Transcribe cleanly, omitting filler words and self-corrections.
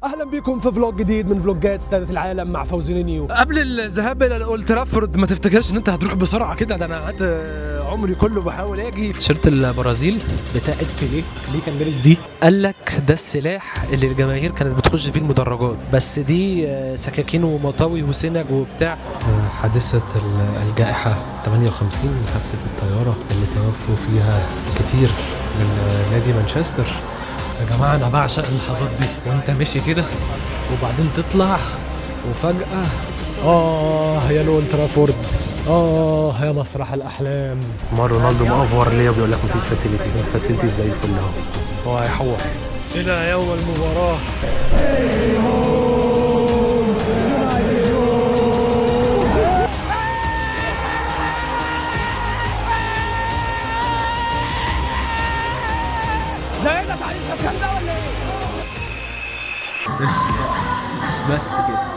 اهلا بكم في فلوج جديد من فلوجات استادة العالم مع فوزي نينيو. قبل الذهاب الى اولد ترافورد ما تفتكرش ان انت هتروح بسرعه كده، ده انا قعدت عمري كله بحاول اجي. تيشيرت البرازيل بتاعت بيليه كان بيريز دي، قال لك ده السلاح اللي الجماهير كانت بتخش فيه المدرجات، بس دي سكاكين ومطاوي وسنج وبتاع. حادثه الجائحه 58، حادثه الطياره اللي توفوا فيها كتير من نادي مانشستر. يا جماعة أنا بعشق اللحظات دي وأنت ماشي كده وبعدين تطلع وفجأة هي الأولد ترافورد، هي مسرح الأحلام. رونالدو مأفور ليه وبيقول لك مفيش فاسيلتيز، الفاسيلتيز زي الفل اهو. هو هيحور إلى يوم المباراة. بس كده.